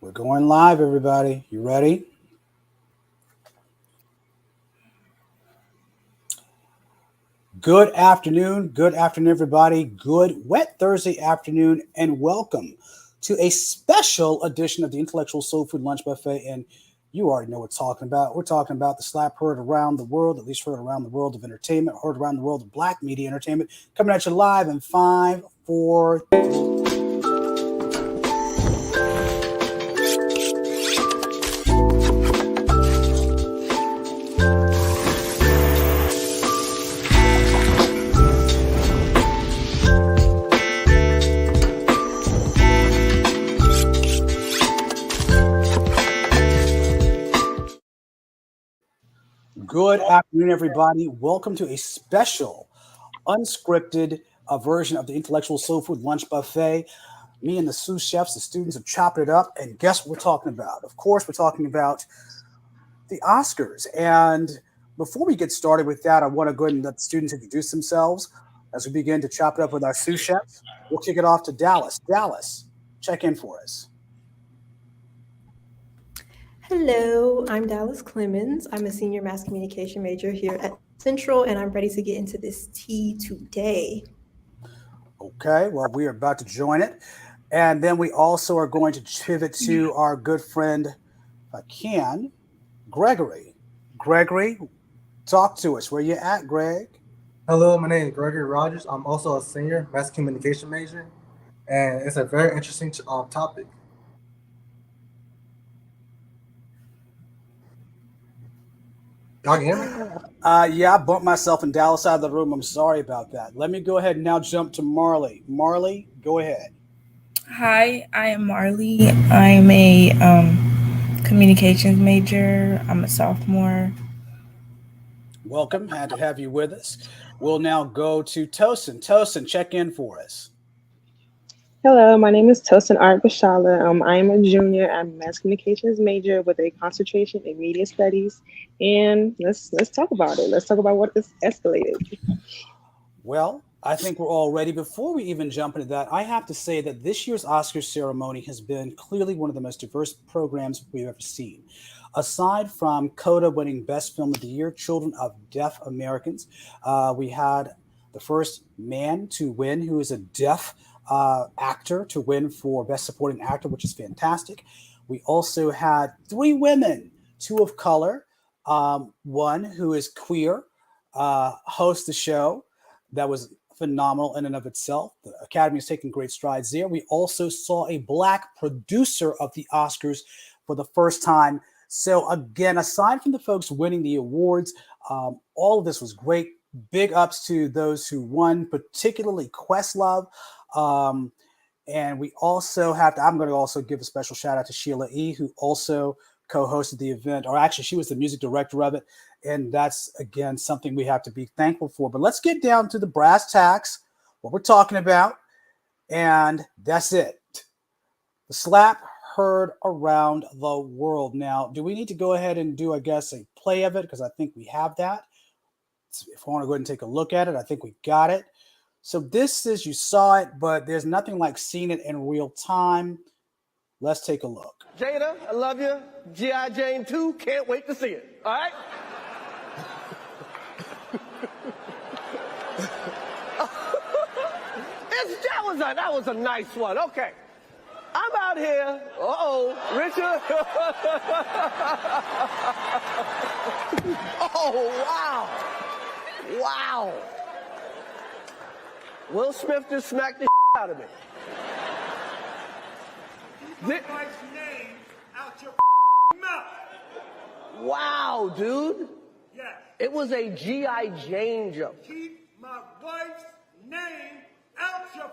We're going live, everybody. You ready? Good afternoon, everybody. Good wet Thursday afternoon, and welcome to a special edition of the Intellectual Soul Food Lunch Buffet. And you already know what we're talking about. We're talking about the slap heard around the world, at least heard around the world of entertainment, heard around the world of Black media entertainment. Coming at you live in 5, 4, 3. Good afternoon, everybody. Welcome to a special, unscripted version of the Intellectual Soul Food Lunch Buffet. Me and the sous chefs, the students, have chopped it up, and guess what we're talking about? Of course, we're talking about the Oscars. And before we get started with that, I want to go ahead and let the students introduce themselves as we begin to chop it up with our sous chefs. We'll kick it off to Dallas. Dallas, check in for us. Hello, I'm Dallas Clemens. I'm a senior mass communication major here at Central, and I'm ready to get into this tea today. Okay, well, we are about to join it. And then we also are going to pivot to our good friend, if I can, Gregory. Gregory, talk to us. Where you at, Greg? Hello, my name is Gregory Rogers. I'm also a senior mass communication major, and it's a very interesting topic. Y'all can hear me? Yeah, I bumped myself in Dallas out of the room. I'm sorry about that. Let me go ahead and now jump to Marley. Marley, go ahead. Hi, I am Marley. I'm a communications major. I'm a sophomore. Welcome. Had to have you with us. We'll now go to Tosin. Tosin, check in for us. Hello, my name is Tosin Art Bashala. I am a junior. I'm a mass communications major with a concentration in media studies. And let's talk about it. Let's talk about what is escalated. Well, I think we're all ready. Before we even jump into that, I have to say that this year's Oscars ceremony has been clearly one of the most diverse programs we've ever seen. Aside from Coda winning Best Film of the Year, Children of Deaf Americans, we had the first man to win who is a deaf actor to win for Best Supporting Actor, which is fantastic. We also had 3 women, 2 of color, one who is queer, host the show. That was phenomenal in and of itself. The Academy is taking great strides there. We also saw a Black producer of the Oscars for the first time. So again, aside from the folks winning the awards, all of this was great. Big ups to those who won, particularly Questlove. And we also I'm going to also give a special shout out to Sheila E., who also co-hosted the event, or actually she was the music director of it. And that's, again, something we have to be thankful for. But let's get down to the brass tacks, what we're talking about. And that's it. The slap heard around the world. Now, do we need to go ahead and do, I guess, a play of it? Because I think we have that. If I want to go ahead and take a look at it, I think we got it. So this is, you saw it, but there's nothing like seeing it in real time. Let's take a look. Jada, I love you. G.I. Jane 2, can't wait to see it. All right? That was a nice one. Okay. I'm out here. Richard. Oh, wow. Wow. Will Smith just smacked the out of me. Keep my wife's name out your mouth. Wow, dude. Yes. It was a G.I. Jane joke. Keep my wife's name out your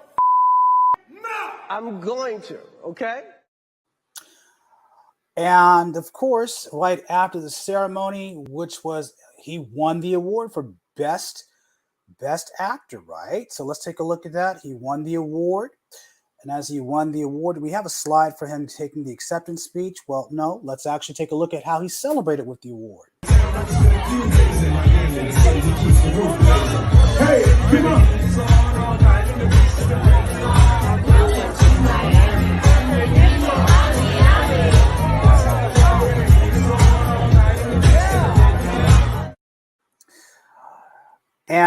mouth. I'm going to, okay? And of course, right after the ceremony, which was, he won the award for best actor, right? So let's take a look at that. He won the award. And as he won the award, we have a slide for him taking the acceptance speech. Well, no, let's actually take a look at how he celebrated with the award. Hey, come on.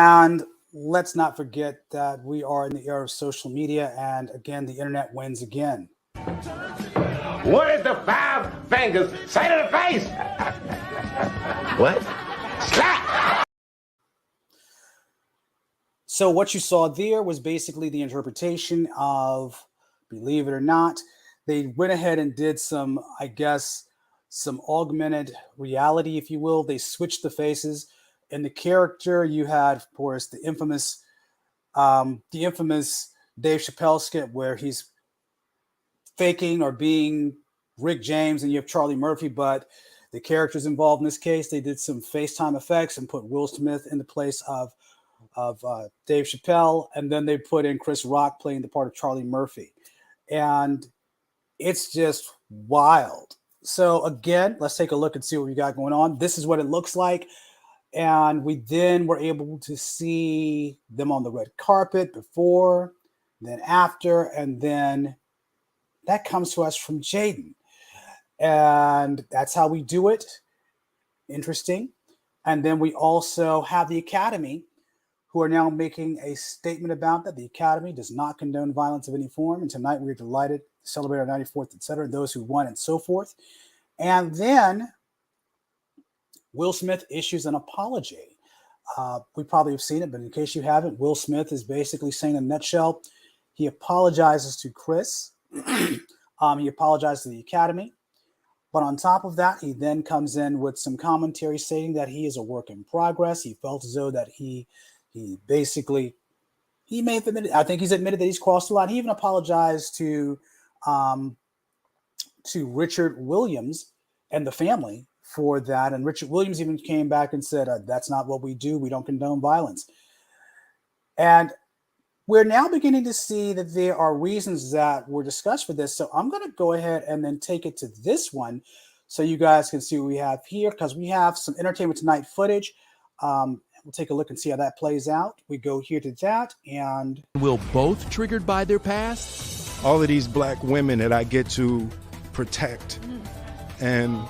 And let's not forget that we are in the era of social media, and again, the internet wins again. What does the 5 fingers say to the face? What? Slap! So what you saw there was basically the interpretation of, believe it or not, they went ahead and did some, I guess, some augmented reality, if you will. They switched the faces. In the character, you had, of course, the infamous Dave Chappelle skit where he's faking or being Rick James, and you have Charlie Murphy, but the characters involved in this case, they did some FaceTime effects and put Will Smith in the place of Dave Chappelle, and then they put in Chris Rock playing the part of Charlie Murphy. And it's just wild. So again, let's take a look and see what we got going on. This is what it looks like. And we then were able to see them on the red carpet before, then after, and then that comes to us from Jaden. And that's how we do it. Interesting. And then we also have the Academy, who are now making a statement about that. The Academy does not condone violence of any form. And tonight we are delighted to celebrate our 94th, etc., those who won and so forth. And then Will Smith issues an apology. We probably have seen it, but in case you haven't, Will Smith is basically saying in a nutshell, he apologizes to Chris. He apologized to the Academy. But on top of that, he then comes in with some commentary stating that he is a work in progress. He felt as though that he may have admitted, I think he's admitted that he's crossed the line. He even apologized to Richard Williams and the family for that. And Richard Williams even came back and said, that's not what we do. We don't condone violence. And we're now beginning to see that there are reasons that were discussed for this. So I'm going to go ahead and then take it to this one so you guys can see what we have here, because we have some Entertainment Tonight footage. We'll take a look and see how that plays out. We go here to that, and will both triggered by their past? All of these black women that I get to protect and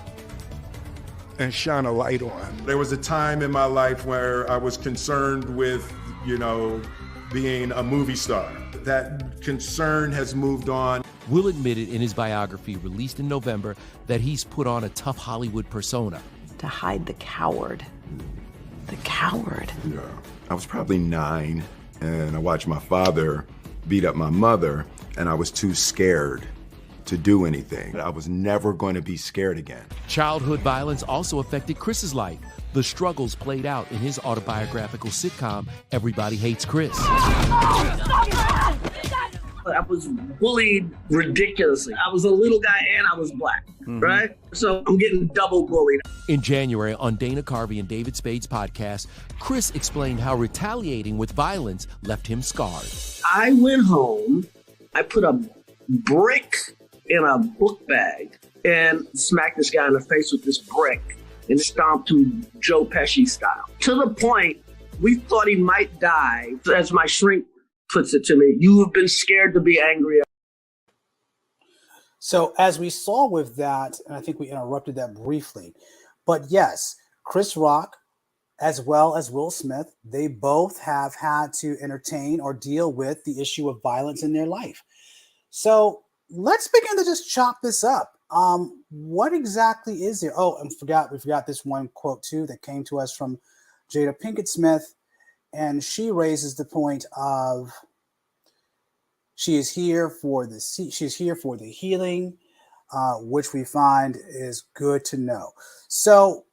shine a light on. There was a time in my life where I was concerned with, being a movie star. That concern has moved on. Will admitted in his biography released in November that he's put on a tough Hollywood persona. To hide the coward. The coward. Yeah. I was probably 9, and I watched my father beat up my mother, and I was too scared to do anything. I was never going to be scared again. Childhood violence also affected Chris's life. The struggles played out in his autobiographical sitcom, Everybody Hates Chris. I was bullied ridiculously. I was a little guy and I was black, right? So I'm getting double bullied. In January, on Dana Carvey and David Spade's podcast, Chris explained how retaliating with violence left him scarred. I went home, I put a brick in a book bag and smacked this guy in the face with this brick and stomped him Joe Pesci style. To the point, we thought he might die. As my shrink puts it to me, you have been scared to be angry. So as we saw with that, and I think we interrupted that briefly, but yes, Chris Rock, as well as Will Smith, they both have had to entertain or deal with the issue of violence in their life. So let's begin to just chop this up. What exactly is there? Oh, and we forgot this one quote too that came to us from Jada Pinkett Smith, and she raises the point of she's here for the healing, which we find is good to know. So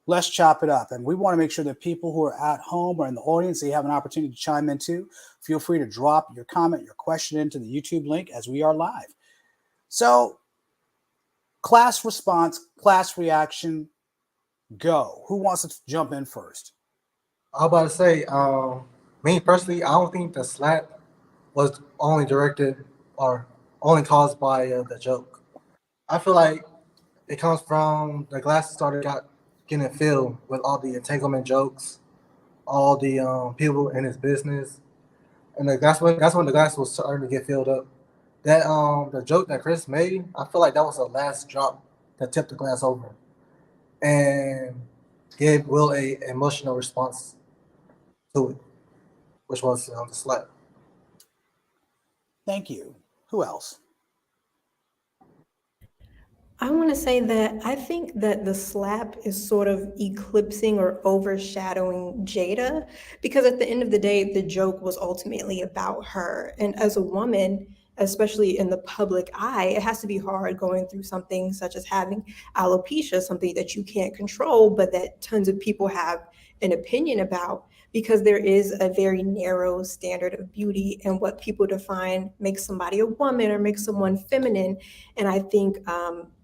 let's chop it up, and we want to make sure that people who are at home or in the audience, they have an opportunity to chime in too. Feel free to drop your comment, your question into the YouTube link as we are live. So class response, class reaction, go. Who wants to jump in first? I was about to say, me personally, I don't think the slap was only directed or only caused by the joke. I feel like it comes from the glasses started getting filled with all the entanglement jokes, all the people in his business, and that's when the glass was starting to get filled up. That the joke that Chris made, I feel like that was the last drop that tipped the glass over, and gave Will a emotional response to it, which was the slap. Thank you. Who else? I want to say that I think that the slap is sort of eclipsing or overshadowing Jada because at the end of the day, the joke was ultimately about her. And as a woman, especially in the public eye, it has to be hard going through something such as having alopecia, something that you can't control, but that tons of people have an opinion about because there is a very narrow standard of beauty and what people define makes somebody a woman or makes someone feminine. And I think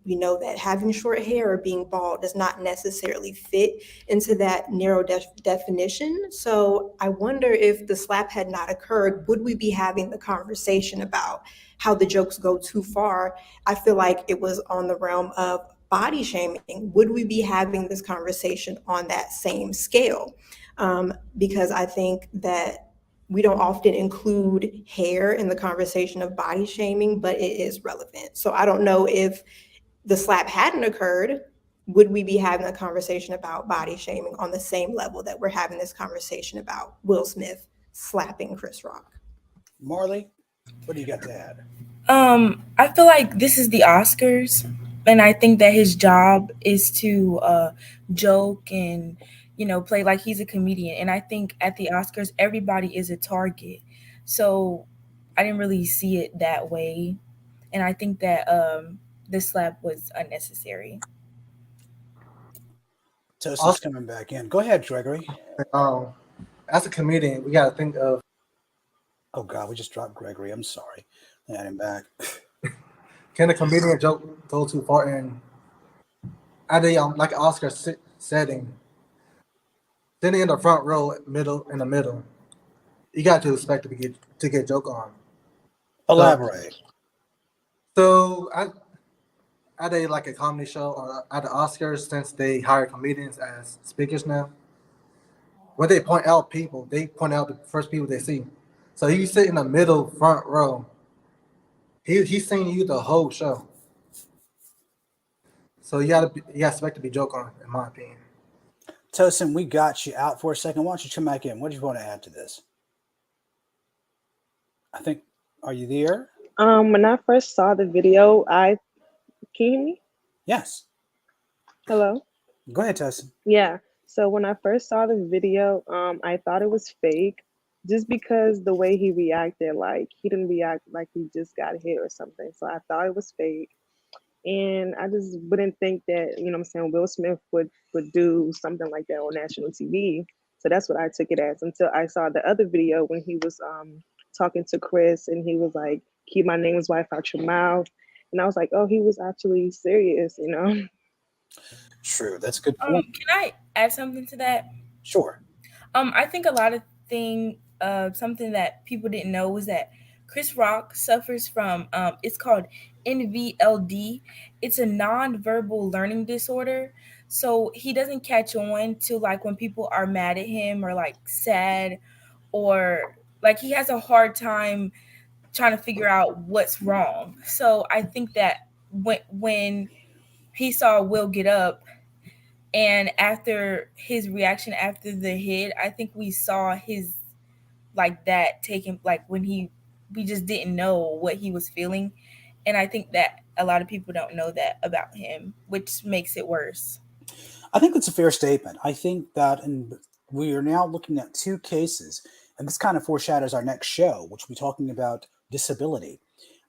we know that having short hair or being bald does not necessarily fit into that narrow definition. So I wonder if the slap had not occurred, would we be having the conversation about how the jokes go too far? I feel like it was on the realm of body shaming. Would we be having this conversation on that same scale? Because I think that we don't often include hair in the conversation of body shaming, but it is relevant. So I don't know if the slap hadn't occurred, would we be having a conversation about body shaming on the same level that we're having this conversation about Will Smith slapping Chris Rock? Marley, what do you got to add? I feel like this is the Oscars, and I think that his job is to joke and play like he's a comedian. And I think at the Oscars, everybody is a target. So I didn't really see it that way, and I think that this slap was unnecessary. Tosin's coming back in. Go ahead, Gregory. As a comedian, we got to think of. Oh God, we just dropped Gregory. I'm sorry. Add him back. Can a comedian joke go too far? And at a like Oscar setting, sitting in the front row, in the middle, you got to expect to get joke on. Elaborate. So at a like a comedy show or at the Oscars, since they hire comedians as speakers now, when they point out people, they point out the first people they see. So you sit in the middle front row. He's seeing you the whole show. So you expect to be joke on, in my opinion. Tosin, we got you out for a second. Why don't you come back in? What do you want to add to this? Are you there? When I first saw the video, can you hear me? Yes. Hello? Go ahead, Tosin. Yeah. So when I first saw the video, I thought it was fake just because the way he reacted, like he didn't react like he just got hit or something. So I thought it was fake. And I just wouldn't think that, what I'm saying, Will Smith would do something like that on national TV. So that's what I took it as until I saw the other video when he was talking to Chris and he was like, keep my name's wife out your mouth. And I was like, oh, he was actually serious, True. That's a good point. Can I add something to that? Sure. I think a lot of something that people didn't know was that Chris Rock suffers from, it's called NVLD. It's a nonverbal learning disorder. So he doesn't catch on to like when people are mad at him or like sad, or like he has a hard time trying to figure out what's wrong. So I think that when he saw Will get up, and after his reaction after the hit, I think we saw his like that taking, like when we just didn't know what he was feeling. And I think that a lot of people don't know that about him, which makes it worse. I think that's a fair statement. I think that we are now looking at two cases, and this kind of foreshadows our next show, which we're talking about disability.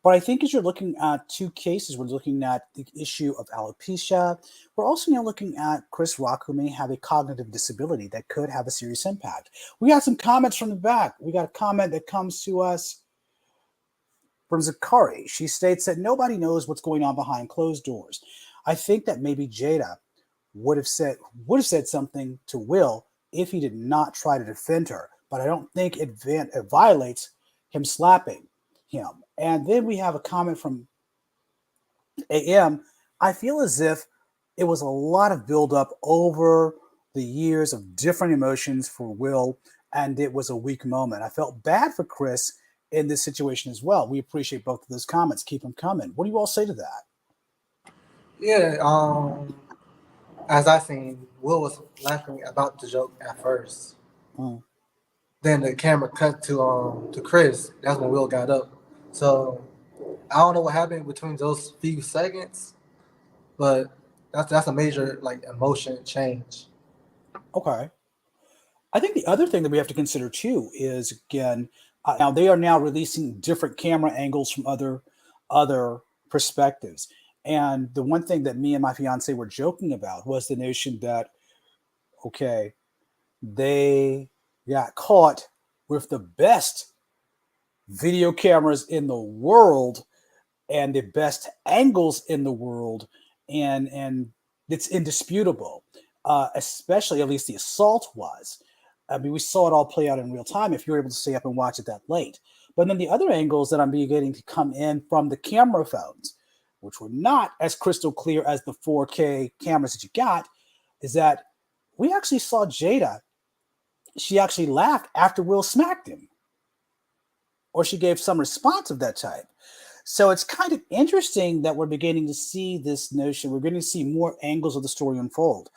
But I think as you're looking at two cases, we're looking at the issue of alopecia. We're also now looking at Chris Rock, who may have a cognitive disability that could have a serious impact. We got some comments from the back. We got a comment that comes to us from Zakari. She states that nobody knows what's going on behind closed doors. I think that maybe Jada would have said something to Will if he did not try to defend her. But I don't think it violates him slapping him. And then we have a comment from AM. I feel as if it was a lot of buildup over the years of different emotions for Will, and it was a weak moment. I felt bad for Chris in this situation as well. We appreciate both of those comments. Keep them coming. What do you all say to that? Yeah, as I seen, Will was laughing about the joke at first. Then the camera cut to Chris. That's when Will got up. So I don't know what happened between those few seconds, but that's a major like emotion change. Okay. I think the other thing that we have to consider too is again, now they are now releasing different camera angles from other perspectives. And the one thing that me and my fiance were joking about was the notion that okay, they got caught with the best video cameras in the world and the best angles in the world, and it's indisputable. Especially, at least the assault was. I mean, we saw it all play out in real time if you were able to stay up and watch it that late. But then the other angles that I'm beginning to come in from the camera phones, which were not as crystal clear as the 4K cameras that you got, is that we actually saw Jada. She actually laughed after Will smacked him, or she gave some response of that type. So it's kind of interesting that we're beginning to see this notion. We're going to see more angles of the story unfold.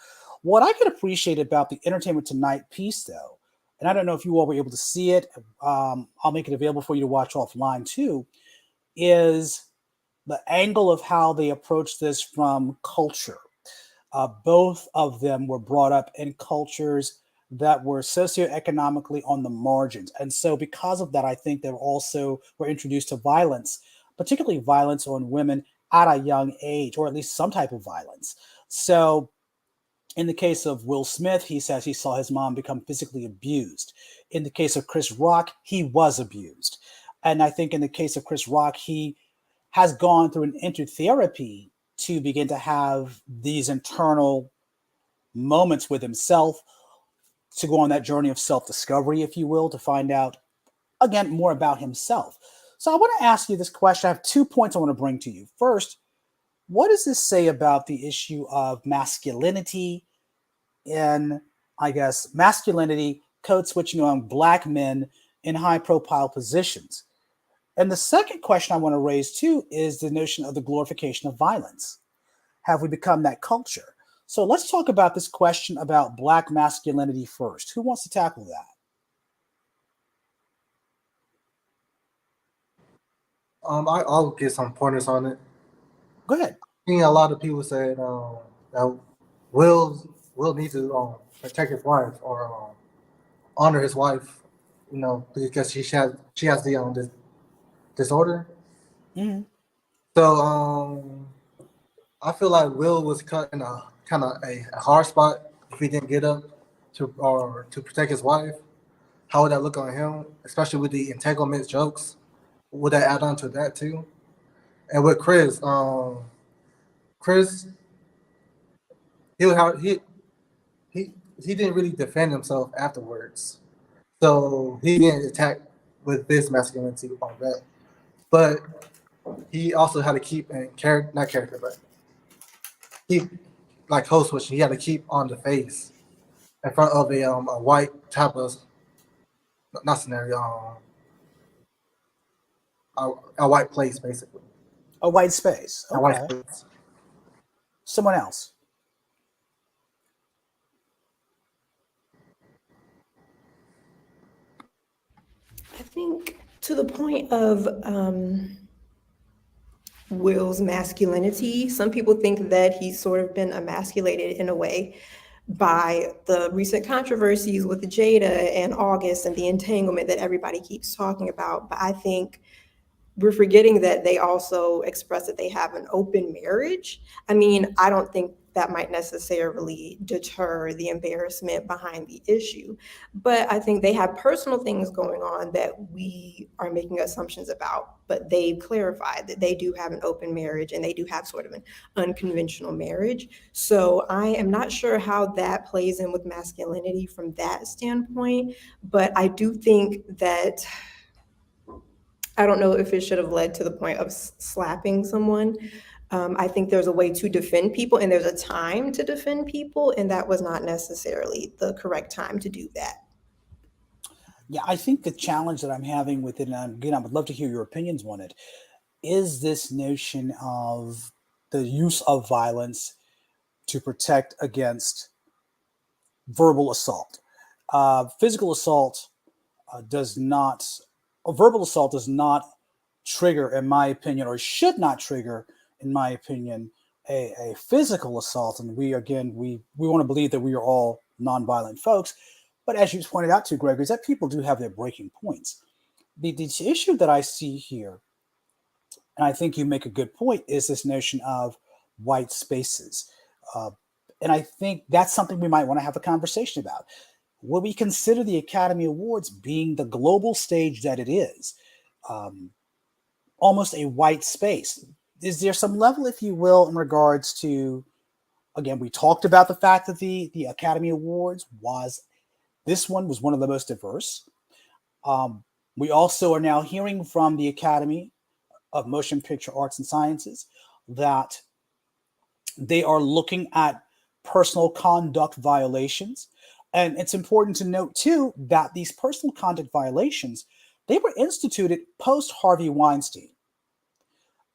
What I could appreciate about the Entertainment Tonight piece, though, and I don't know if you all were able to see it, I'll make it available for you to watch offline too, is the angle of how they approach this from culture. Both of them were brought up in cultures that were socioeconomically on the margins. And so because of that, I think they also were introduced to violence, particularly violence on women at a young age, or at least some type of violence. So in the case of Will Smith, he says he saw his mom become physically abused. In the case of Chris Rock, he was abused. And I think in the case of Chris Rock, he has gone through an intertherapy to begin to have these internal moments with himself, to go on that journey of self-discovery, if you will, to find out, again, more about himself. So I want to ask you this question. I have 2 points I want to bring to you. First, what does this say about the issue of masculinity in, I guess, masculinity, code switching on Black men in high-profile positions? And the second question I want to raise too is the notion of the glorification of violence. Have we become that culture? So let's talk about this question about Black masculinity first. Who wants to tackle that? I'll get some pointers on it. Go ahead. I think a lot of people said that Will needs to protect his wife or honor his wife, because she has the this disorder. Mm-hmm. So I feel like Will was cut in a kind of a hard spot if he didn't get up to protect his wife. How would that look on him, especially with the entanglement jokes? Would that add on to that too? And with Chris, Chris, he didn't really defend himself afterwards, so he didn't attack with this masculinity on that. But he also had to keep not character, but keep like host switching. He had to keep on the face in front of a white type of not scenario, a white place basically. A white space. Okay. A white space. Someone else. I think to the point of Will's masculinity, some people think that he's sort of been emasculated in a way by the recent controversies with Jada and August and the entanglement that everybody keeps talking about. But I think we're forgetting that they also express that they have an open marriage. I mean, I don't think that might necessarily deter the embarrassment behind the issue, but I think they have personal things going on that we are making assumptions about, but they've clarified that they do have an open marriage and they do have sort of an unconventional marriage. So I am not sure how that plays in with masculinity from that standpoint, but I do think that I don't know if it should have led to the point of slapping someone. I think there's a way to defend people and there's a time to defend people, and that was not necessarily the correct time to do that. Yeah, I think the challenge that I'm having with it, and again, I would love to hear your opinions on it, is this notion of the use of violence to protect against verbal assault. Physical assault, does not, a verbal assault does not trigger, in my opinion, or should not trigger, in my opinion, a physical assault. And we want to believe that we are all nonviolent folks. But as you pointed out to Gregory, is that people do have their breaking points. The issue that I see here, and I think you make a good point, is this notion of white spaces. Uh, and I think that's something we might want to have a conversation about. Would we consider the Academy Awards being the global stage that it is, um, almost a white space? Is there some level, if you will, in regards to, again, we talked about the fact that the Academy Awards this one was one of the most diverse. Um, we also are now hearing from the Academy of Motion Picture Arts and Sciences that they are looking at personal conduct violations. And it's important to note, too, that these personal conduct violations, they were instituted post Harvey Weinstein.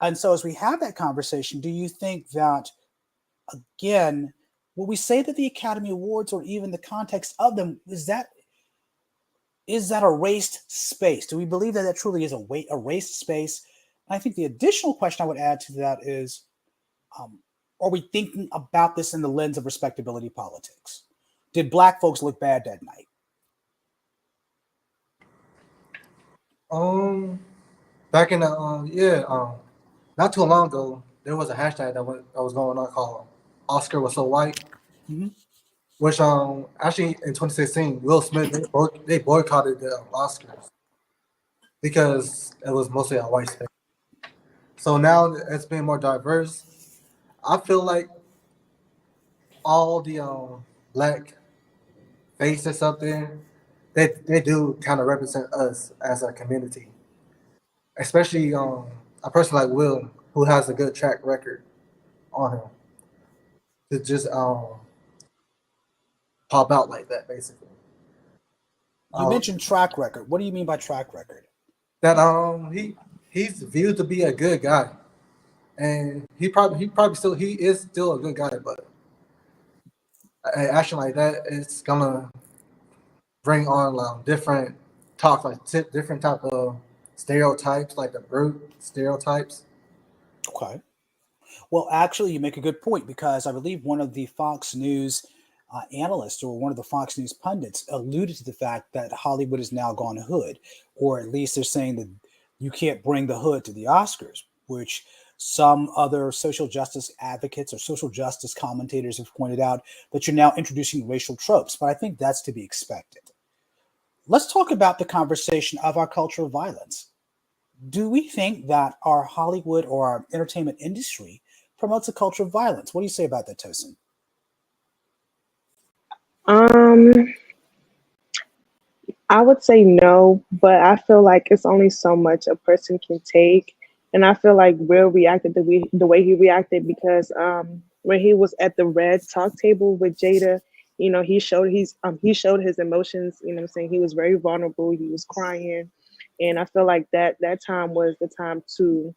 And so as we have that conversation, do you think that, again, will we say that the Academy Awards, or even the context of them, is that a raced space? Do we believe that that truly is a raced space? And I think the additional question I would add to that is, are we thinking about this in the lens of respectability politics? Did Black folks look bad that night? Back in the not too long ago, there was a hashtag that was going on called Oscar was so white, which actually in 2016, Will Smith they boycotted the Oscars because it was mostly a white space. So now it's been more diverse. I feel like all the Black faces up there, they do kind of represent us as a community, especially a person like Will, who has a good track record on him, to just pop out like that, basically. You mentioned track record. What do you mean by track record? That he's viewed to be a good guy, and he is still a good guy, but an action like that, it's gonna bring on different talk, like different type of stereotypes, like the brute stereotypes. Okay. Well, actually, you make a good point, because I believe one of the Fox News analysts, or one of the Fox News pundits, alluded to the fact that Hollywood has now gone hood, or at least they're saying that you can't bring the hood to the Oscars, which some other social justice advocates or social justice commentators have pointed out, that you're now introducing racial tropes. But I think that's to be expected. Let's talk about the conversation of our culture of violence. Do we think that our Hollywood or our entertainment industry promotes a culture of violence? What do you say about that, Tosin? I would say no, but I feel like it's only so much a person can take. And I feel like Will reacted the way he reacted because when he was at the red talk table with Jada, he showed he showed his emotions, what I'm saying? He was very vulnerable, he was crying. And I feel like that time was the time to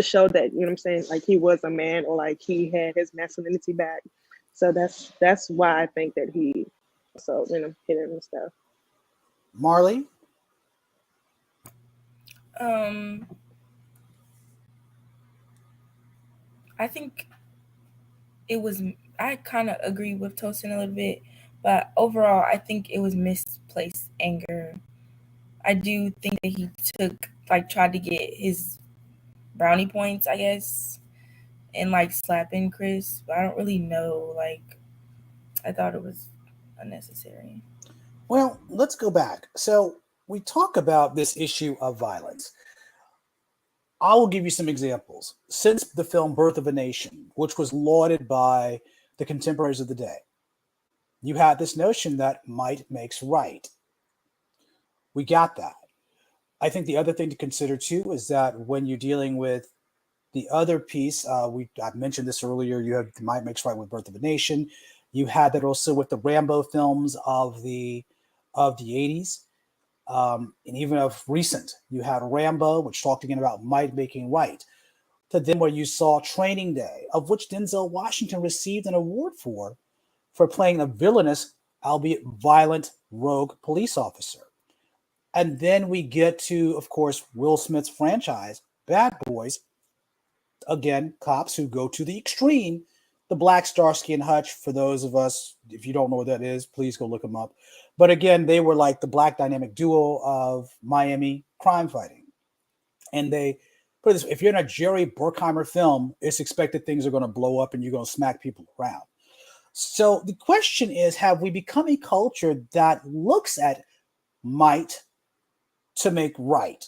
show that, what I'm saying, like he was a man, or like he had his masculinity back. So that's why I think that he hit him and stuff. Marley? I think I kind of agree with Tosin a little bit, but overall, I think it was misplaced anger. I do think that he tried to get his brownie points, I guess, and slapping Chris, but I don't really know. I thought it was unnecessary. Well, let's go back. So we talk about this issue of violence. I will give you some examples. Since the film Birth of a Nation, which was lauded by the contemporaries of the day, you had this notion that might makes right. We got that. I think the other thing to consider too is that when you're dealing with the other piece, I mentioned this earlier, you have might makes right with Birth of a Nation. You had that also with the Rambo films of the 80s. And even of recent, you had Rambo, which talked again about might making right, to then where you saw Training Day, of which Denzel Washington received an award for playing a villainous, albeit violent, rogue police officer. And then we get to, of course, Will Smith's franchise, Bad Boys. Again, cops who go to the extreme. The Black Starsky and Hutch, for those of us, if you don't know what that is, please go look them up. But again, they were like the black dynamic duo of Miami crime fighting. And they put this, if you're in a Jerry Bruckheimer film, it's expected things are going to blow up and you're going to smack people around. So the question is, have we become a culture that looks at might to make right?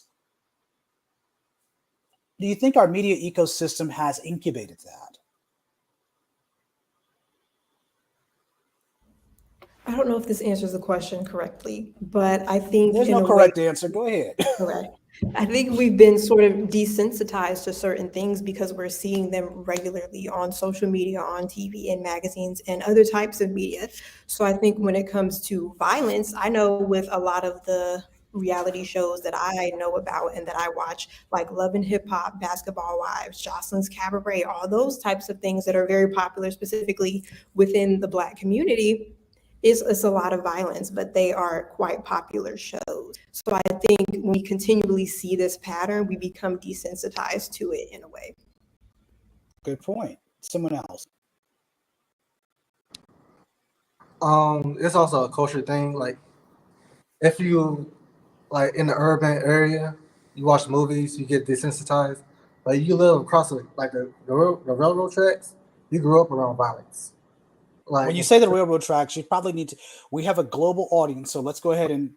Do you think our media ecosystem has incubated that? I don't know if this answers the question correctly, but I think There's in no a way, correct answer. Go ahead. correct. I think we've been sort of desensitized to certain things because we're seeing them regularly on social media, on TV and magazines and other types of media. So I think when it comes to violence, I know with a lot of the reality shows that I know about and that I watch, like Love and Hip Hop, Basketball Wives, Jocelyn's Cabaret, all those types of things that are very popular specifically within the Black community, it's a lot of violence, but they are quite popular shows. So I think when we continually see this pattern, we become desensitized to it in a way. Good point. Someone else. It's also a culture thing. Like if you like in the urban area, you watch movies, you get desensitized. But you live across the railroad tracks, you grew up around violence. When Like you say the railroad tracks, you probably need to. We have a global audience, so let's go ahead and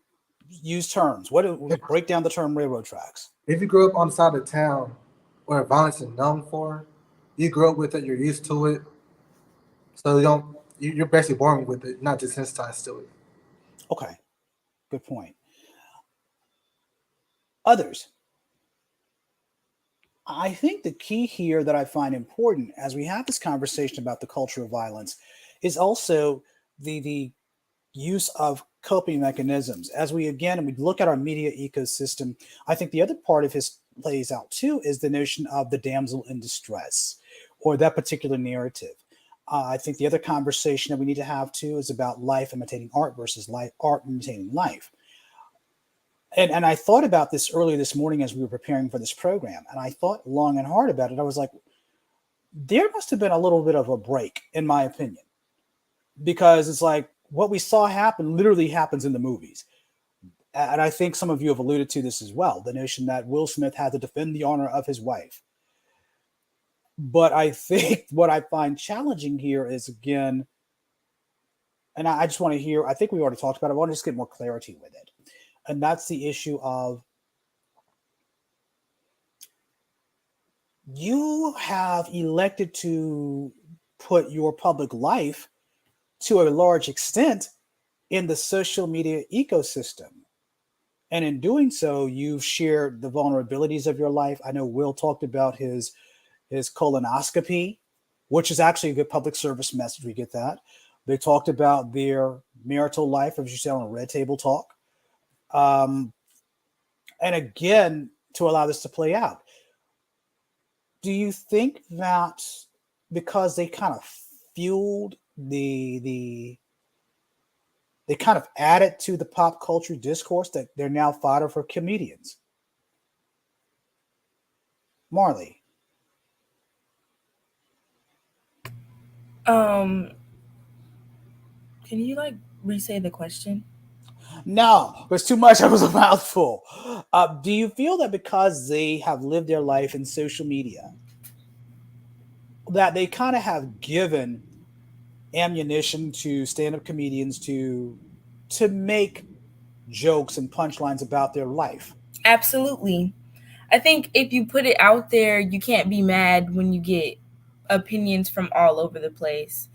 use terms. Break down the term railroad tracks? if you grew up on the side of town where violence is known for, you grew up with it, you're used to it, so you're basically born with it, not desensitized to it. Okay, good point. Others. I think the key here that I find important as we have this conversation about the culture of violence is also the use of coping mechanisms. As we again we look at our media ecosystem, I think the other part of his plays out too is the notion of the damsel in distress or that particular narrative. I think the other conversation that we need to have too is about life imitating art versus art imitating life. And I thought about this earlier this morning as we were preparing for this program, and I thought long and hard about it. I was like, there must have been a little bit of a break, in my opinion, because it's like what we saw happen literally happens in the movies. And I think some of you have alluded to this as well, the notion that Will Smith had to defend the honor of his wife. But I think what I find challenging here is, again, and I just want to hear, I think we already talked about it, I want to just get more clarity with it. And that's the issue of you have elected to put your public life to a large extent in the social media ecosystem. And in doing so, you've shared the vulnerabilities of your life. I know Will talked about his colonoscopy, which is actually a good public service message. We get that. They talked about their marital life, as you said on a Red Table Talk. And again, to allow this to play out, do you think that because they kind of fueled they kind of added to the pop culture discourse that they're now fodder for comedians? Marley. Can you like re-say the question? No, there's too much. I was a mouthful. Do you feel that because they have lived their life in social media, that they kind of have given ammunition to stand-up comedians to make jokes and punchlines about their life? Absolutely. I think if you put it out there, you can't be mad when you get opinions from all over the place.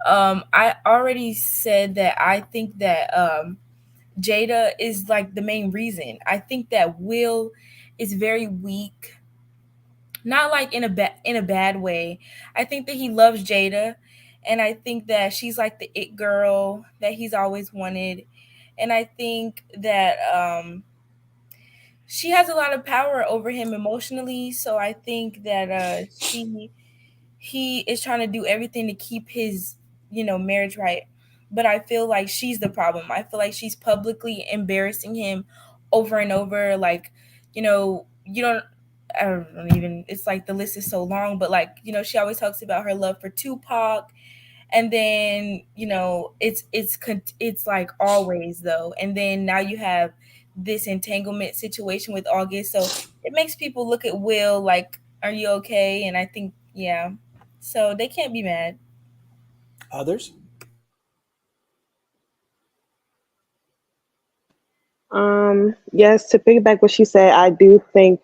I already said that I think that Jada is like the main reason. I think that Will is very weak, not like in a bad way. I think that he loves Jada, and I think that she's like the it girl that he's always wanted, and I think that she has a lot of power over him emotionally. So I think that he is trying to do everything to keep his marriage right. But I feel like she's the problem. I feel like she's publicly embarrassing him over and over. Like, you don't. I don't even. It's like the list is so long, but like, she always talks about her love for Tupac, and then it's like always though, and then now you have this entanglement situation with August, so it makes people look at Will like, are you okay? And I think, yeah, so they can't be mad. Others? Yes, to piggyback what she said, I do think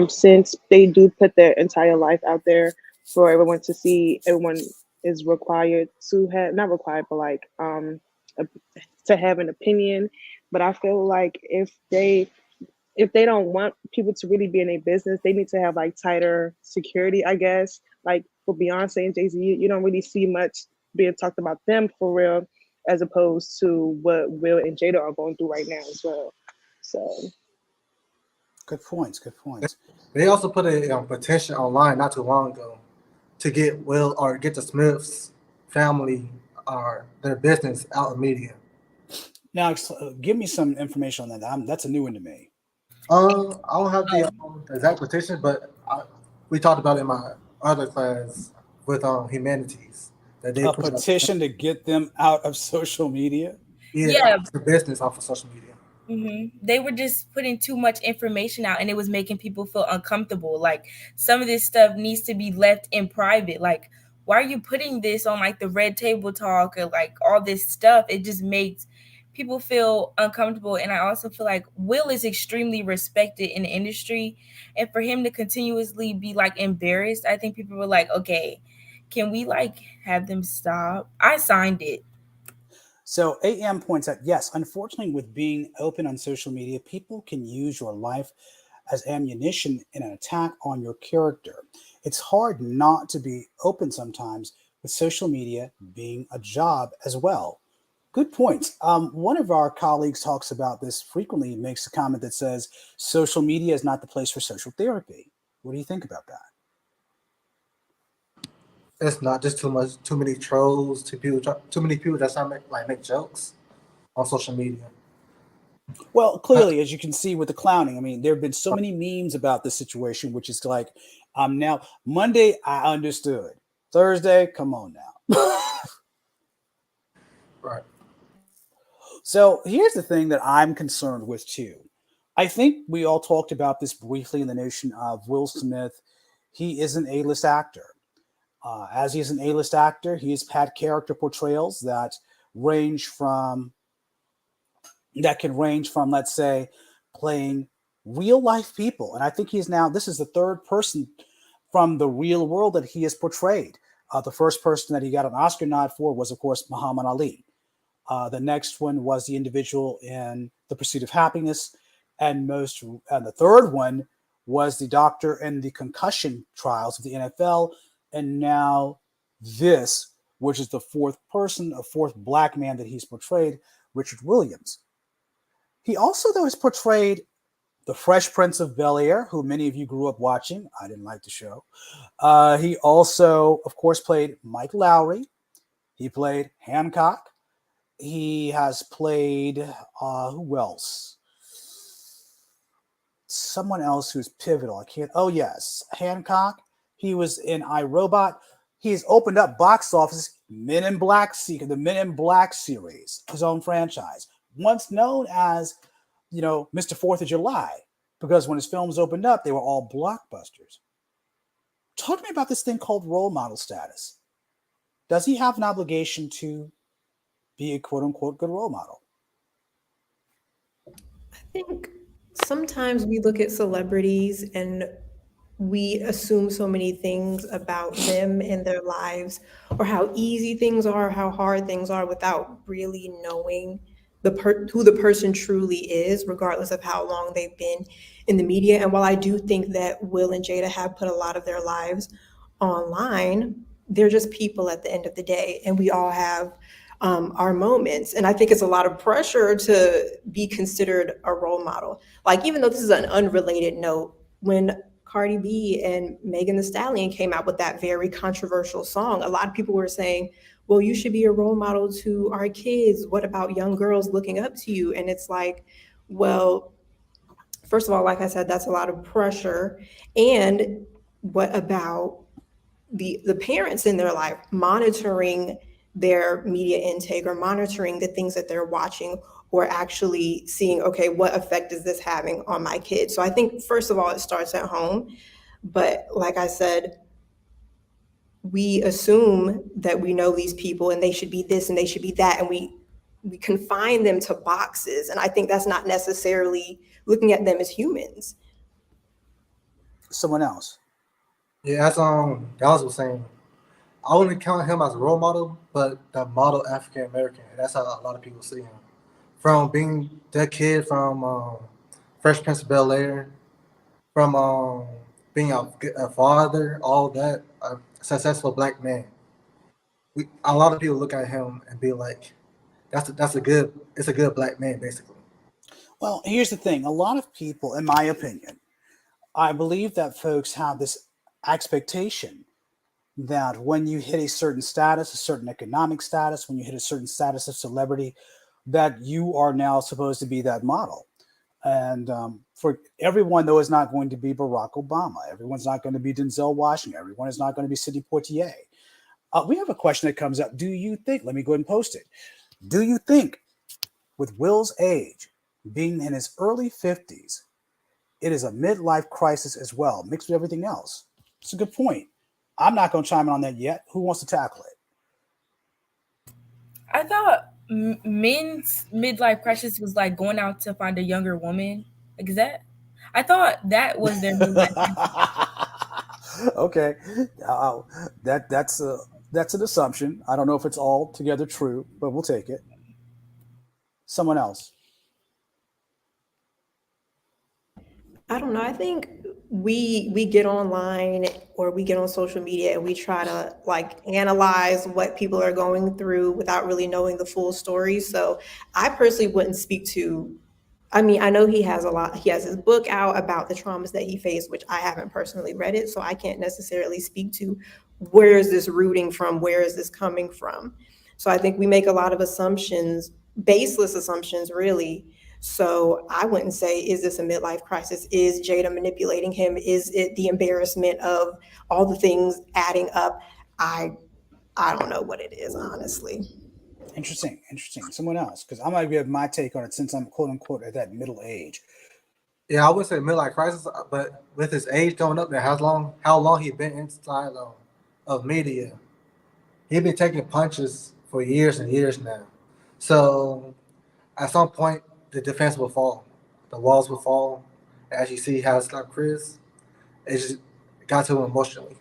since they do put their entire life out there for everyone to see, everyone is required to have, not required, but like a, to have an opinion. But I feel like if they don't want people to really be in a business, they need to have like tighter security, I guess. Like for Beyonce and Jay-Z, you don't really see much being talked about them for real, as opposed to what Will and Jada are going through right now as well. So Good points. Good points. They also put a petition online not too long ago to get Will or get the Smiths family or their business out of media. Now, give me some information on that. That's a new one to me. I don't have the exact petition, but we talked about it in my other class with humanities that they A put petition to get them out of social media. Yeah. the business off of social media. They were just putting too much information out, and it was making people feel uncomfortable. Like, some of this stuff needs to be left in private. Like, why are you putting this on like the Red Table Talk or like all this stuff? It just makes people feel uncomfortable. And I also feel like Will is extremely respected in the industry, and for him to continuously be like embarrassed, I think people were like, okay, can we like have them stop? I signed it. So AM points out, yes, unfortunately, with being open on social media, people can use your life as ammunition in an attack on your character. It's hard not to be open sometimes with social media being a job as well. Good points. One of our colleagues talks about this frequently, makes a comment that says social media is not the place for social therapy. What do you think about that? It's not just too many trolls, too many people that's not make jokes on social media. Well, clearly, as you can see with the clowning, I mean, there have been so many memes about this situation, which is like, now Monday, I understood. Thursday, come on now. Right. So here's the thing that I'm concerned with too. I think we all talked about this briefly in the notion of Will Smith. He is an A-list actor. As he is an A-list actor, he has had character portrayals range from that can range from, let's say, playing real life people. And I think this is the third person from the real world that he has portrayed. The first person that he got an Oscar nod for was, of course, Muhammad Ali. The next one was the individual in The Pursuit of Happiness. And the third one was the doctor in the concussion trials of the NFL. And now this, which is the fourth black man that he's portrayed, Richard Williams. He also, though, has portrayed the Fresh Prince of Bel-Air, who many of you grew up watching. I didn't like the show. He also, of course, played Mike Lowry. He played Hancock. He has played, who else? Someone else who's pivotal. Yes, Hancock. He was in iRobot. He's opened up box office the Men in Black series, his own franchise, once known as, Mr. 4th of July, because when his films opened up, they were all blockbusters. Talk to me about this thing called role model status. Does he have an obligation to be a quote unquote good role model? I think sometimes we look at celebrities and we assume so many things about them and their lives, or how easy things are, how hard things are, without really knowing who the person truly is, regardless of how long they've been in the media. And while I do think that Will and Jada have put a lot of their lives online, they're just people at the end of the day, and we all have our moments. And I think it's a lot of pressure to be considered a role model. Like, even though this is an unrelated note, when Cardi B and Megan Thee Stallion came out with that very controversial song, a lot of people were saying, well, you should be a role model to our kids. What about young girls looking up to you? And it's like, well, First of all, like I said, that's a lot of pressure. And what about the parents in their life monitoring their media intake or monitoring the things that they're watching, or actually seeing, okay, what effect is this having on my kids? So I think first of all, it starts at home. But like I said, we assume that we know these people and they should be this and they should be that, and we confine them to boxes, and I think that's not necessarily looking at them as humans. Someone else. Yeah, as Dallas was saying, I wouldn't count him as a role model, but the model African American. That's how a lot of people see him. From being that kid from Fresh Prince of Bel Air, from being a father, all that, a successful black man. A lot of people look at him and be like, that's a good, it's a good black man, basically. Well, here's the thing. A lot of people, in my opinion, I believe that folks have this expectation that when you hit a certain status, a certain economic status, when you hit a certain status of celebrity, that you are now supposed to be that model. And for everyone, though, is not going to be Barack Obama. Everyone's not going to be Denzel Washington. Everyone is not going to be Sidney Poitier. We have a question that comes up. Do you think, let me go ahead and post it. Do you think with Will's age, being in his early 50s, it is a midlife crisis as well, mixed with everything else? It's a good point. I'm not going to chime in on that yet. Who wants to tackle it? I thought men's midlife crisis was like going out to find a younger woman. Like, is that? I thought that was their midlife crisis. Okay, that's an assumption. I don't know if it's all together true, but we'll take it. Someone else. I don't know. I think we get online or we get on social media and we try to like analyze what people are going through without really knowing the full story. So I personally wouldn't speak to, I mean, I know he has his book out about the traumas that he faced, which I haven't personally read it, so I can't necessarily speak to where is this rooting from, where is this coming from. So I think we make a lot of assumptions, baseless assumptions, really. So I wouldn't say, is this a midlife crisis? Is Jada manipulating him? Is it the embarrassment of all the things adding up? I I don't know what it is, honestly. Interesting. Someone else, because I might give my take on it since I'm quote unquote at that middle age. Yeah, I would say midlife crisis, but with his age going up there, how long he been inside of media, he been taking punches for years and years now. So at some point, the defense will fall, the walls will fall. As you see how it's got Chris, it just got to him emotionally.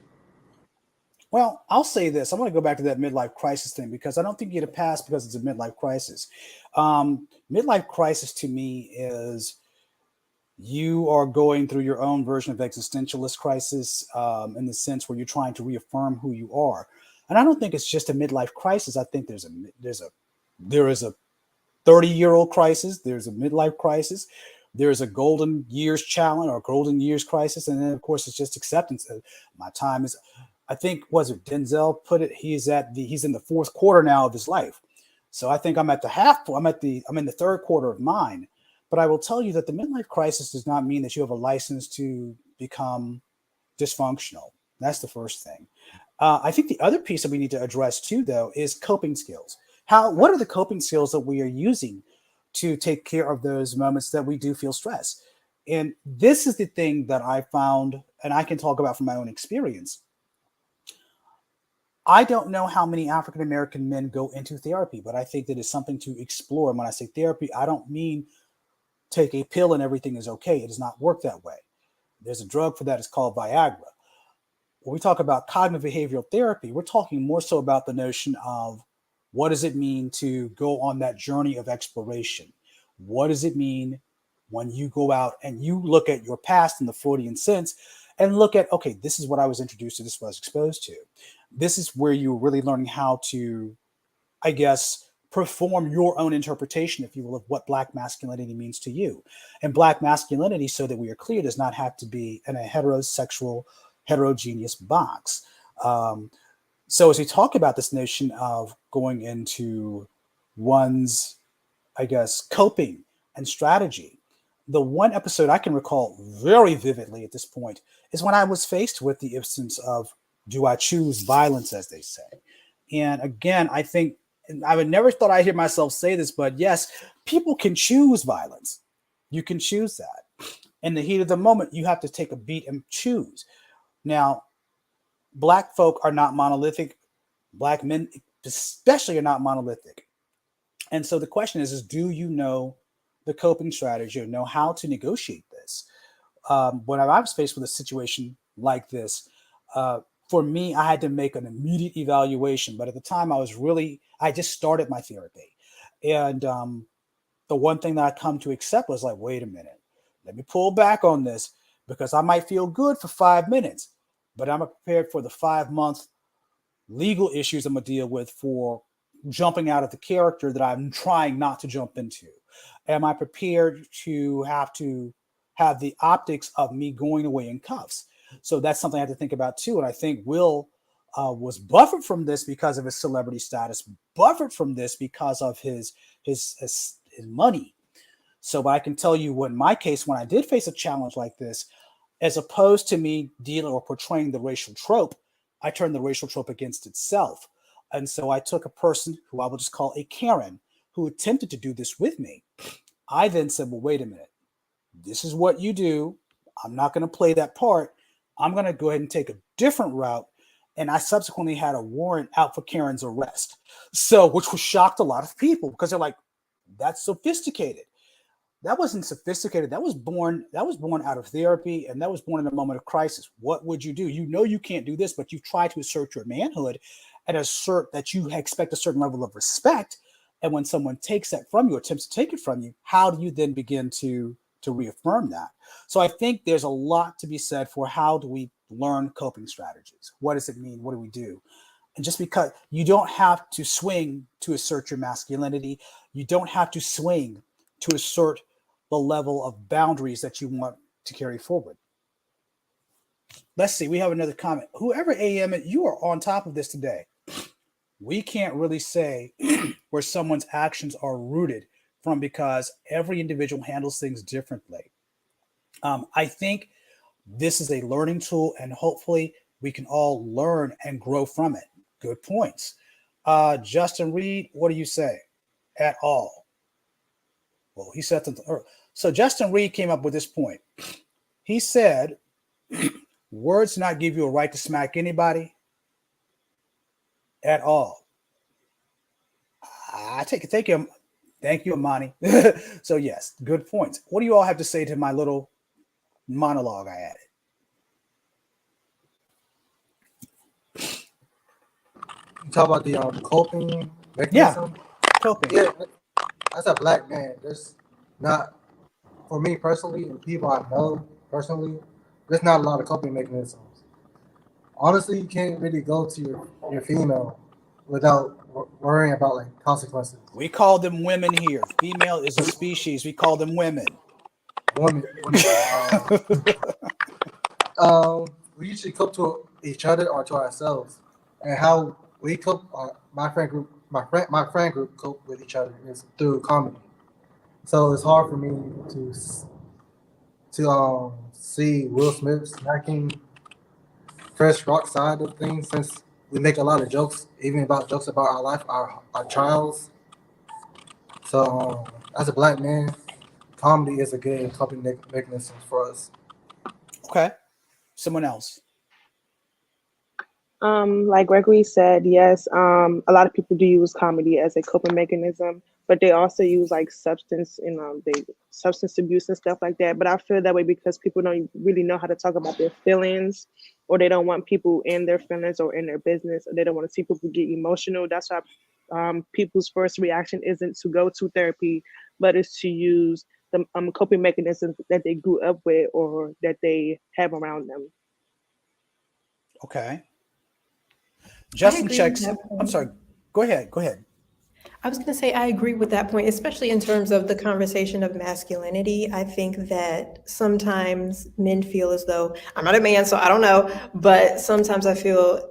Well, I'll say this. I want to go back to that midlife crisis thing because I don't think you get a pass because it's a midlife crisis. Midlife crisis to me is you are going through your own version of existentialist crisis in the sense where you're trying to reaffirm who you are. And I don't think it's just a midlife crisis. I think there is a 30-year-old crisis. There's a midlife crisis. There's a golden years challenge or golden years crisis. And then of course it's just acceptance. My time is, I think, was it Denzel put it? He's in the fourth quarter now of his life. So I think I'm at the I'm in the third quarter of mine. But I will tell you that the midlife crisis does not mean that you have a license to become dysfunctional. That's the first thing. I think the other piece that we need to address too, though, is coping skills. What are the coping skills that we are using to take care of those moments that we do feel stress? And this is the thing that I found, and I can talk about from my own experience. I don't know how many African American men go into therapy, but I think that is something to explore. And when I say therapy, I don't mean take a pill and everything is okay. It does not work that way. There's a drug for that. It's called Viagra. When we talk about cognitive behavioral therapy, we're talking more so about the notion of what does it mean to go on that journey of exploration? What does it mean when you go out and you look at your past in the Freudian sense and look at, okay, this is what I was introduced to, this is what I was exposed to. This is where you're really learning how to, I guess, perform your own interpretation, if you will, of what Black masculinity means to you. And Black masculinity, so that we are clear, does not have to be in a heterosexual, heterogeneous box. So as we talk about this notion of going into one's, I guess, coping and strategy, the one episode I can recall very vividly at this point is when I was faced with the instance of, do I choose violence, as they say? And again, I think, and I would never thought I'd hear myself say this, but yes, people can choose violence. You can choose that. In the heat of the moment, you have to take a beat and choose. Now, Black folk are not monolithic. Black men, especially, are not monolithic. And so the question is do you know the coping strategy or know how to negotiate this? When I was faced with a situation like this, for me, I had to make an immediate evaluation. But at the time, I just started my therapy. And the one thing that I come to accept was like, wait a minute, let me pull back on this because I might feel good for 5 minutes, but I'm prepared for the 5-month legal issues I'm going to deal with for jumping out of the character that I'm trying not to jump into. Am I prepared to have the optics of me going away in cuffs? So that's something I have to think about too. And I think Will was buffered from this because of his celebrity status, buffered from this because of his money. So I can tell you, in my case, when I did face a challenge like this, as opposed to me dealing or portraying the racial trope, I turned the racial trope against itself. And so I took a person who I will just call a Karen who attempted to do this with me. I then said, well, wait a minute. This is what you do. I'm not going to play that part. I'm going to go ahead and take a different route. And I subsequently had a warrant out for Karen's arrest. So, which was shocked a lot of people because they're like, that's sophisticated. That wasn't sophisticated. That was born out of therapy, and that was born in a moment of crisis. What would you do? You know you can't do this, but you try to assert your manhood and assert that you expect a certain level of respect. And when someone takes that from you, attempts to take it from you, how do you then begin to reaffirm that? So I think there's a lot to be said for how do we learn coping strategies? What does it mean? What do we do? And just because you don't have to swing to assert your masculinity, you don't have to swing to assert the level of boundaries that you want to carry forward. Let's see, we have another comment. Whoever AM it, you are on top of this today. We can't really say where someone's actions are rooted from because every individual handles things differently. I think this is a learning tool and hopefully we can all learn and grow from it. Good points. Justin Reed, what do you say? At all? Well, he said something earlier. So Justin Reed came up with this point. He said, words do not give you a right to smack anybody at all. I take it. Thank you, Amani. So yes, good points. What do you all have to say to my little monologue I added? You talk about the coping Yeah, mechanism? coping. Yeah, as a Black man, there's not, for me personally, and people I know personally, there's not a lot of coping mechanisms. Honestly, you can't really go to your female without worrying about like consequences. We call them women here. Female is a species. We call them women. Women. We usually cope to each other or to ourselves, and how we cope. My friend group cope with each other is through comedy. So it's hard for me to see Will Smith smacking Chris Rock side of things, since we make a lot of jokes, even about jokes about our life, our trials. So as a Black man, comedy is a good coping mechanism for us. Okay. Someone else. Like Gregory said, yes, a lot of people do use comedy as a coping mechanism, but they also use like substance abuse and stuff like that. But I feel that way because people don't really know how to talk about their feelings, or they don't want people in their feelings or in their business, or they don't want to see people get emotional. That's why people's first reaction isn't to go to therapy, but it's to use the coping mechanisms that they grew up with or that they have around them. Okay. Justin checks. I'm sorry. Go ahead. I was going to say, I agree with that point, especially in terms of the conversation of masculinity. I think that sometimes men feel as though, I'm not a man, so I don't know, but sometimes I feel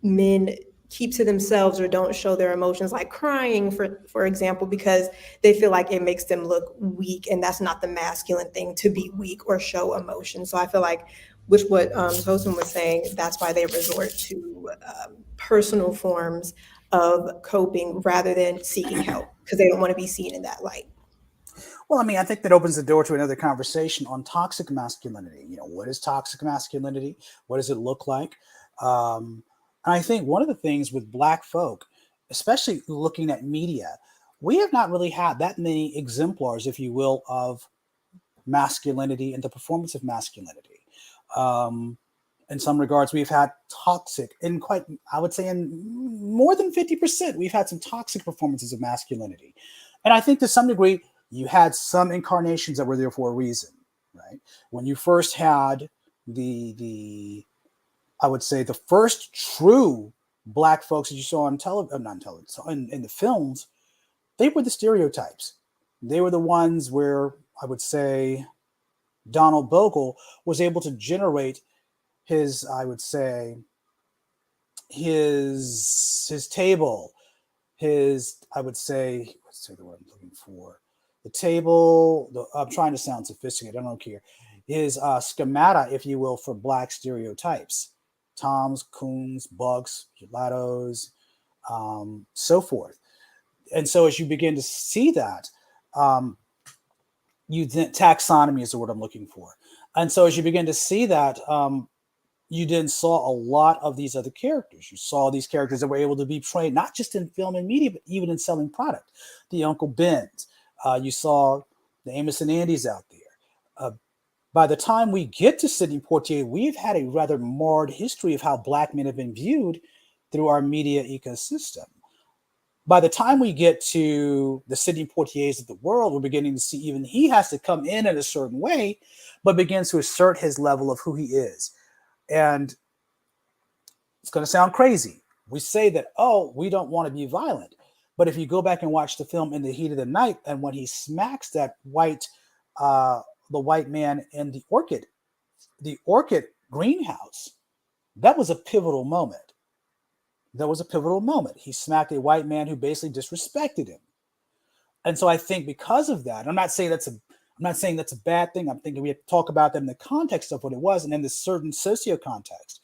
men keep to themselves or don't show their emotions, like crying, for example, because they feel like it makes them look weak, and that's not the masculine thing, to be weak or show emotion. So I feel like, which what Tosin was saying, that's why they resort to personal forms of coping rather than seeking help, because they don't want to be seen in that light. Well, I mean, I think that opens the door to another conversation on toxic masculinity. What is toxic masculinity? What does it look like? And I think one of the things with Black folk, especially looking at media, we have not really had that many exemplars, if you will, of masculinity and the performance of masculinity. Um, in some regards, we've had toxic, in quite, I would say, in more than 50%, we've had some toxic performances of masculinity. And I think to some degree, you had some incarnations that were there for a reason, right? When you first had the I would say the first true Black folks that you saw on television, not television, in the films, they were the stereotypes. They were the ones where I would say Donald Bogle was able to generate his, I would say, his table, his, I would say, let's say the word I'm looking for, the table. I'm trying to sound sophisticated. I don't care. His schemata, if you will, for Black stereotypes: Toms, Coons, Bucks, Gelatos, so forth. And so as you begin to see that, you then, taxonomy is the word I'm looking for. And so as you begin to see that, you then saw a lot of these other characters. You saw these characters that were able to be trained not just in film and media, but even in selling product. The Uncle Bens. You saw the Amos and Andy's out there. By the time we get to Sidney Poitier, we've had a rather marred history of how Black men have been viewed through our media ecosystem. By the time we get to the Sidney Poitiers of the world, we're beginning to see even he has to come in a certain way, but begins to assert his level of who he is. And it's going to sound crazy. We say that, oh, we don't want to be violent. But if you go back and watch the film In the Heat of the Night, and when he smacks that the white man in the orchid greenhouse, that was a pivotal moment. That was a pivotal moment. He smacked a white man who basically disrespected him. And so I think because of that, I'm not saying that's a bad thing. I'm thinking we have to talk about that in the context of what it was and in this certain socio context.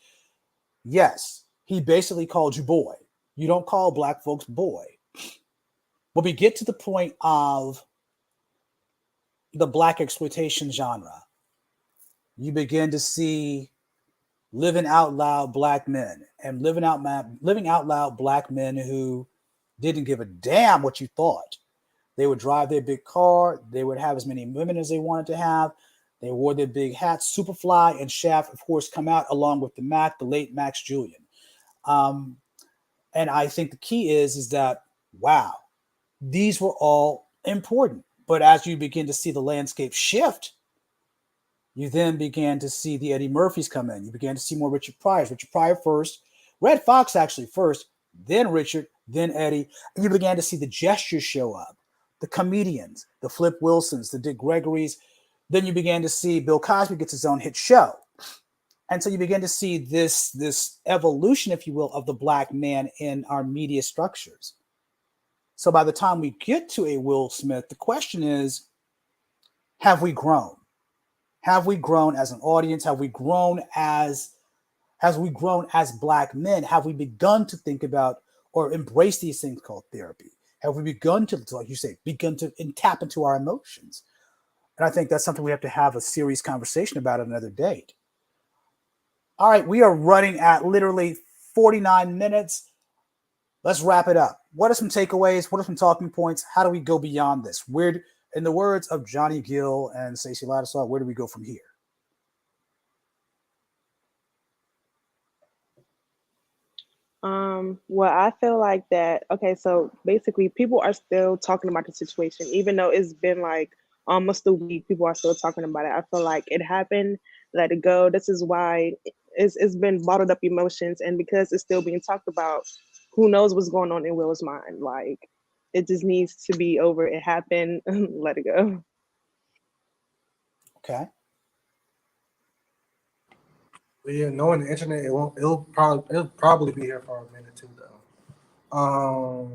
Yes, he basically called you boy. You don't call Black folks boy. When we get to the point of the Black exploitation genre, you begin to see living out loud Black men and living out loud Black men who didn't give a damn what you thought. They would drive their big car. They would have as many women as they wanted to have. They wore their big hats. Superfly and Shaft, of course, come out along with the late Max Julian. And I think the key is that, wow, these were all important. But as you begin to see the landscape shift, you then began to see the Eddie Murphys come in. You began to see more Richard Pryor. Richard Pryor first, Red Fox actually first, then Richard, then Eddie. And you began to see the gestures show up, the comedians, the Flip Wilsons, the Dick Gregorys. Then you began to see Bill Cosby gets his own hit show. And so you begin to see this evolution, if you will, of the Black man in our media structures. So by the time we get to a Will Smith, the question is, have we grown? Have we grown as an audience? Have we grown as Black men? Have we begun to think about or embrace these things called therapy? Have we begun to, like you say, tap into our emotions? And I think that's something we have to have a serious conversation about at another date. All right, we are running at literally 49 minutes. Let's wrap it up. What are some takeaways? What are some talking points? How do we go beyond this? In the words of Johnny Gill and Stacey Lattisaw, where do we go from here? Well, I feel like that, okay, so basically people are still talking about the situation, even though it's been like almost a week, people are still talking about it. I feel like it happened, let it go. This is why it's been bottled up emotions, and because it's still being talked about, who knows what's going on in Will's mind. Like, it just needs to be over. It happened, let it go. Okay. But yeah, knowing the internet, it won't. It'll probably be here for a minute too, though.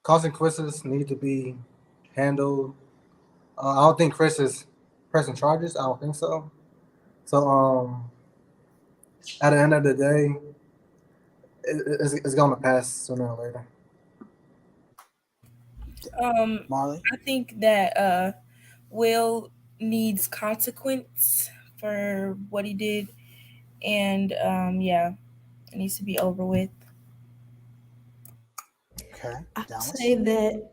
Causing quizzes need to be handled. I don't think Chris is pressing charges. I don't think so. So at the end of the day, it's gonna pass sooner or later. Marley? I think that Will needs consequence for what he did, and yeah, it needs to be over with. Okay, I'd Dallas? say that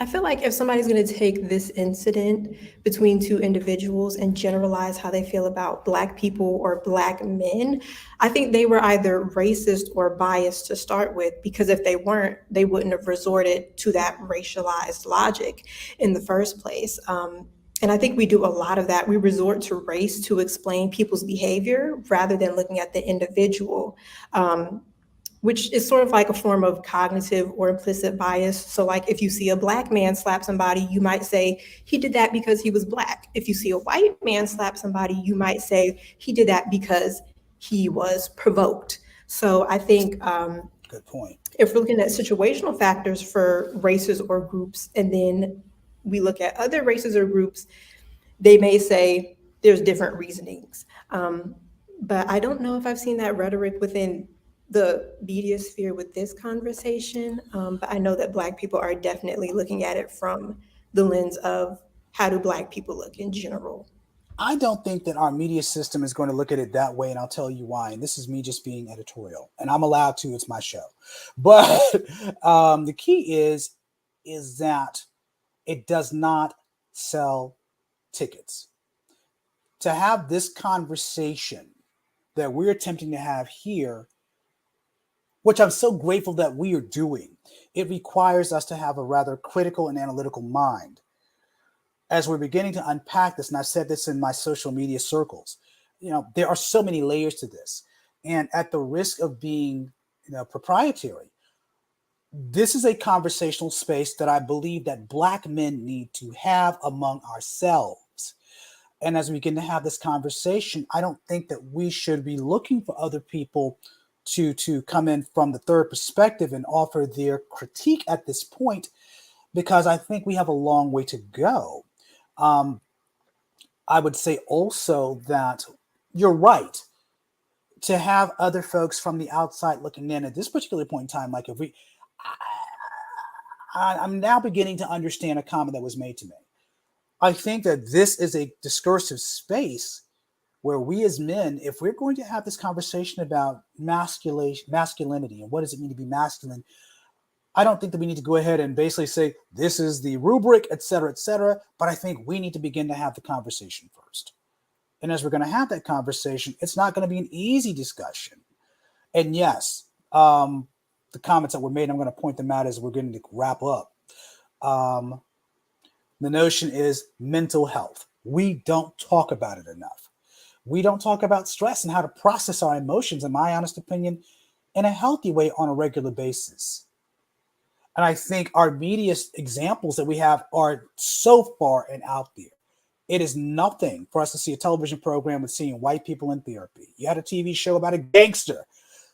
I feel like if somebody's going to take this incident between two individuals and generalize how they feel about Black people or Black men, I think they were either racist or biased to start with, because if they weren't, they wouldn't have resorted to that racialized logic in the first place. And I think we do a lot of that. We resort to race to explain people's behavior rather than looking at the individual. Which is sort of like a form of cognitive or implicit bias. So, like, if you see a Black man slap somebody, you might say he did that because he was Black. If you see a white man slap somebody, you might say he did that because he was provoked. So, I think good point. If we're looking at situational factors for races or groups, and then we look at other races or groups, they may say there's different reasonings. But I don't know if I've seen that rhetoric within the media sphere with this conversation. But I know that Black people are definitely looking at it from the lens of how do Black people look in general. I don't think that our media system is going to look at it that way, and I'll tell you why. And this is me just being editorial, and I'm allowed to. It's my show. But the key is that it does not sell tickets. To have this conversation that we're attempting to have here, which I'm so grateful that we are doing, it requires us to have a rather critical and analytical mind. As we're beginning to unpack this, and I've said this in my social media circles, there are so many layers to this. And at the risk of being, proprietary, this is a conversational space that I believe that Black men need to have among ourselves. And as we begin to have this conversation, I don't think that we should be looking for other people to come in from the third perspective and offer their critique at this point, because I think we have a long way to go. I would say also that you're right to have other folks from the outside looking in at this particular point in time. Like I'm now beginning to understand a comment that was made to me. I think that this is a discursive space where we as men, if we're going to have this conversation about masculinity and what does it mean to be masculine, I don't think that we need to go ahead and basically say this is the rubric, et cetera, but I think we need to begin to have the conversation first. And as we're going to have that conversation, it's not going to be an easy discussion. And yes, the comments that were made, I'm going to point them out as we're going to wrap up. The notion is mental health. We don't talk about it enough. We don't talk about stress and how to process our emotions, in my honest opinion, in a healthy way on a regular basis. And I think our media examples that we have are so far and out there. It is nothing for us to see a television program with seeing white people in therapy. You had a TV show about a gangster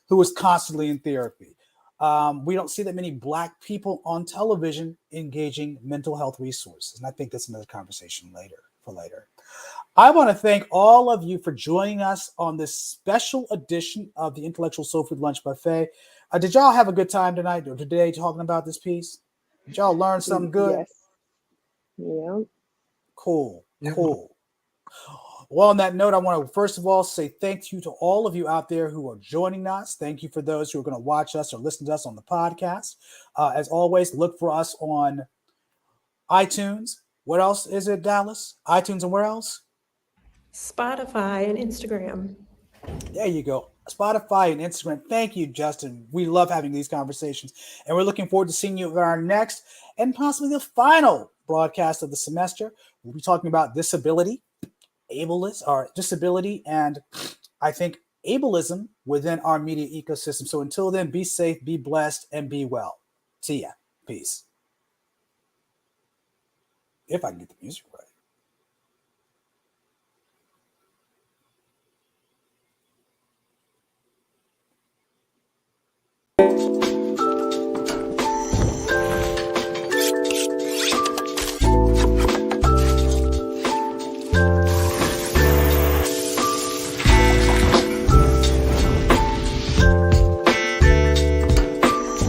who was constantly in therapy. We don't see that many Black people on television engaging mental health resources. And I think that's another conversation later. I want to thank all of you for joining us on this special edition of the Intellectual Soul Food Lunch Buffet. Did y'all have a good time tonight or today talking about this piece? Did y'all learn something good? Yes. Yeah. Cool. Well, on that note, I want to first of all say thank you to all of you out there who are joining us. Thank you for those who are going to watch us or listen to us on the podcast. As always, look for us on iTunes. What else is it, Dallas? iTunes and where else? Spotify and Instagram. There you go. Spotify and Instagram. Thank you, Justin. We love having these conversations. And we're looking forward to seeing you at our next and possibly the final broadcast of the semester. We'll be talking about disability, disability, and I think ableism within our media ecosystem. So until then, be safe, be blessed, and be well. See ya. Peace. If I can get the music right. you.